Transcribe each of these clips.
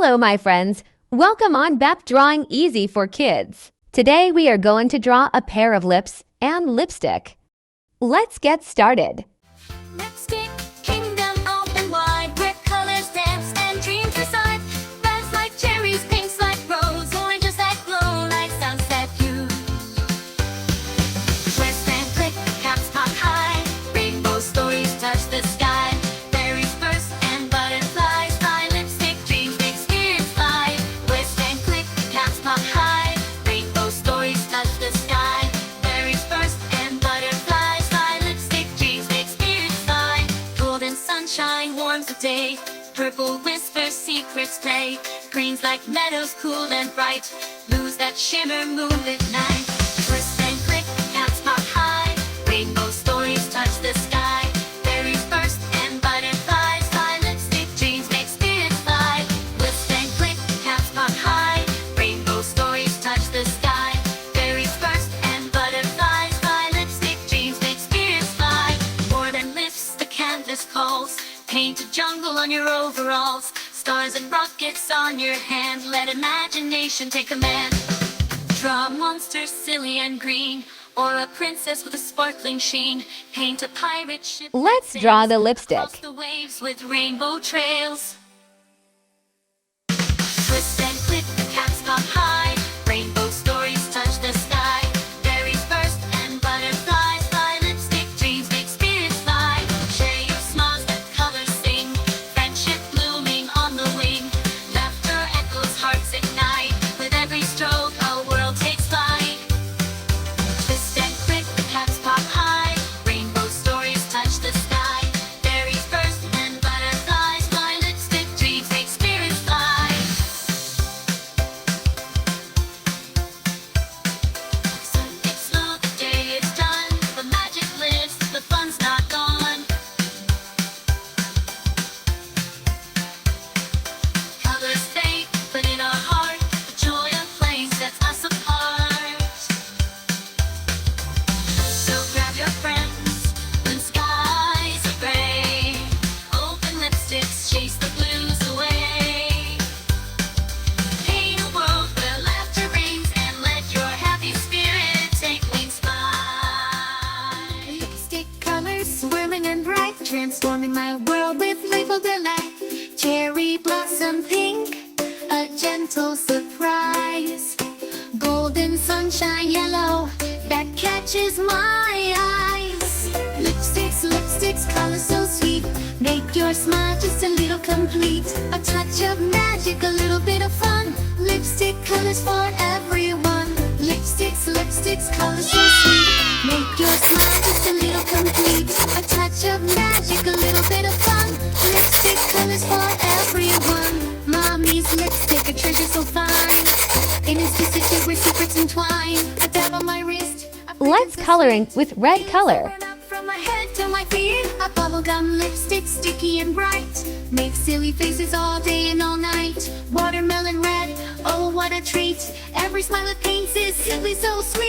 Hello, my friends. Welcome on BEP Drawing Easy for Kids. Today we are going to draw a pair of lips and lipstick. Let's get started. Lipstick, kingdom open wide, red colors dance and dreams reside. Reds like cherries, pinks like rose, oranges that glow like sunset hues. Twist and click, caps pop high, rainbow stories touch the sky. Berries burst and butterflies fly, lipstick dreams make spirits fly. Twist and click, caps pop high, rainbow stories touch the sky. Berries burst and butterflies fly, lipstick dreams make spirits fly. Golden sunshine warms the day, purple whispers secrets play. Greens like meadows cool and bright, blues that shimmer moonlit night. Twist and click, caps pop high, rainbow stories touch the sky. Berries burst and butterflies fly, lipstick dreams make spirits fly. Twist and click, caps pop high, rainbow stories touch the sky. Berries burst and butterflies fly, lipstick dreams make spirits fly. More than lips, the canvas calls. Paint a jungle on your overalls. Stars and rockets on your hand. Let imagination take command. Draw a monster silly and green, or a princess with a sparkling sheen. Paint a pirate ship. Let's draw the lipstick. Across the waves with rainbow trails. Twist and click, the caps pop high. Rainbow stories touch the sky. Berries burst and butterflies fly. Lipstick dreams make spirits fly. Share your smiles, let colors sing. Friendship blooming on the wing. Laughter echoes, hearts ignite. With every stroke, a world takes flight. Twist and click, the caps pop high. Rainbow stories touch the sky. Berries burst and butterflies fly. Lipstick dreams make spirits fly. Sun gets low, the day is done. The magic lives, the fun's not gone. Colors fade, but in our heart, the joy of playing sets us apart. So grab your friends when skies are gray. Open lipsticks, chase the blues away. Paint a world where laughter rings, and let your happy spirit take wings fly. Lipstick colors swirling and bright, transforming my world with playful delight. Cherry blossom pink, a gentle surprise. Golden sunshine yellow, that catches my eyes. Lipsticks, colors so sweet, make your smile just a little complete. A touch of magic, a little bit of fun. Lipstick colors for everyone. Lipsticks, colors so sweet, make your smile just a little complete. A touch of magic, a little bit of fun. Lipstick colors for everyone. Mommy's lipstick, a treasure so fine. In its specific where secrets entwine. A dab on my wrist. Let's coloring with red color. From my head to my feet, a bubblegum lipstick, sticky and bright. Make silly faces all day and all night. Watermelon red, oh what a treat. Every smile it paints is simply so sweet.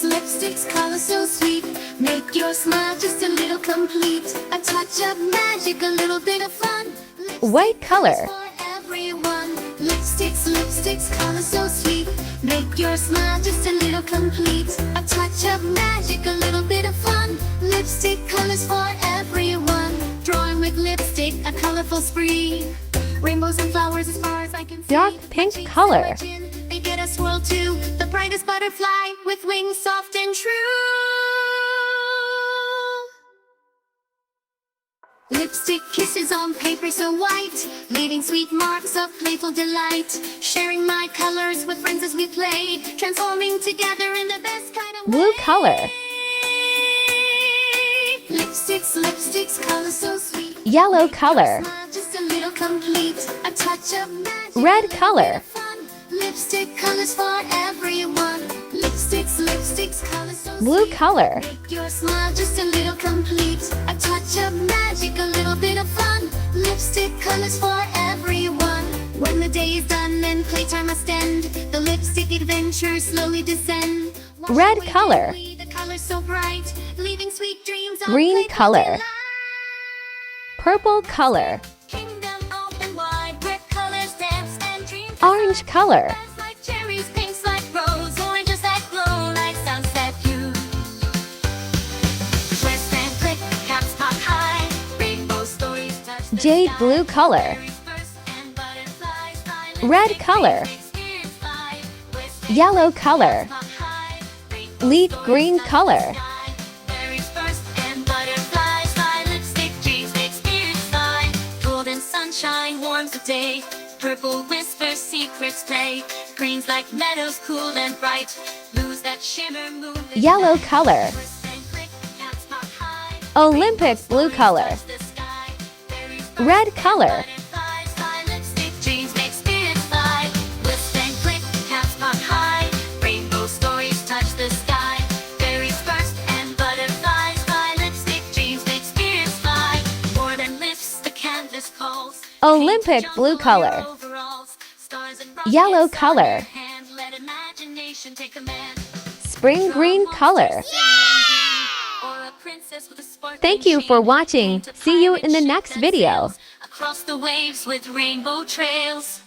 Lipsticks, colors so sweet, make your smile just a little complete. A touch of magic, a little bit of fun. White color. For everyone. Lipsticks, colors so sweet, make your smile just a little complete. A touch of magic, a little bit of fun. Lipstick colors for everyone. Drawing with lipstick, a colorful spree. Rainbows and flowers as far as I can see. Dark pink color. They get a swirl too. The brightest butterfly with wings soft and true. Lipstick kisses on paper so white, leaving sweet marks of playful delight. Sharing my colors with friends as we play, transforming together in the best kind of way. Blue color. Lipsticks, colors so sweet. Yellow color. Smile just a little complete. A touch of magic. Red color. Fun. Lipstick colors for everyone. Lipsticks, colors so Blue sweet. color. Make your smile just a little complete. A touch of magic, a little bit of fun. Lipstick colors for everyone. When the day is done and playtime must end, the lipstick adventures slowly descend. Wash Red away color. gently the colors so bright, leaving sweet dreams on Green playful color. delight. Purple color. Kingdom open wide, where colors dance and dreams. Orange color. Reds like cherries, pinks like rose, oranges that glow like sunset hues. Twist and click, caps pop high, rainbow stories touch the Jade sky. blue color. Berries burst and butterflies fly, Red lipstick color. makes spirits fly. Twist and Yellow click, color. caps pop high, rainbow Leaf stories green touch the color. sky. Berries burst and butterflies fly, lipstick dreams make spirits fly. Golden sunshine warms the day, purple whispers secrets play. Greens like meadows cool and bright, blues that shimmer move the Yellow night. color. Twist and click, caps pop high, Olympic blue color. touch the sky. Berries burst Red and color. butterflies fly, lipstick dreams make spirits fly. Twist and click, caps pop high, rainbow stories touch the sky. Berries burst and butterflies fly, lipstick dreams make spirits fly. More than lifts, the canvas calls. Olympic Paint a blue jungle color. in your overalls. Stars and rockets Yellow on color. your hand. Let imagination take command. Spring green color. Thank you for watching. See you in the next video. Across the waves with rainbow trails.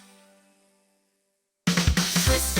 Twist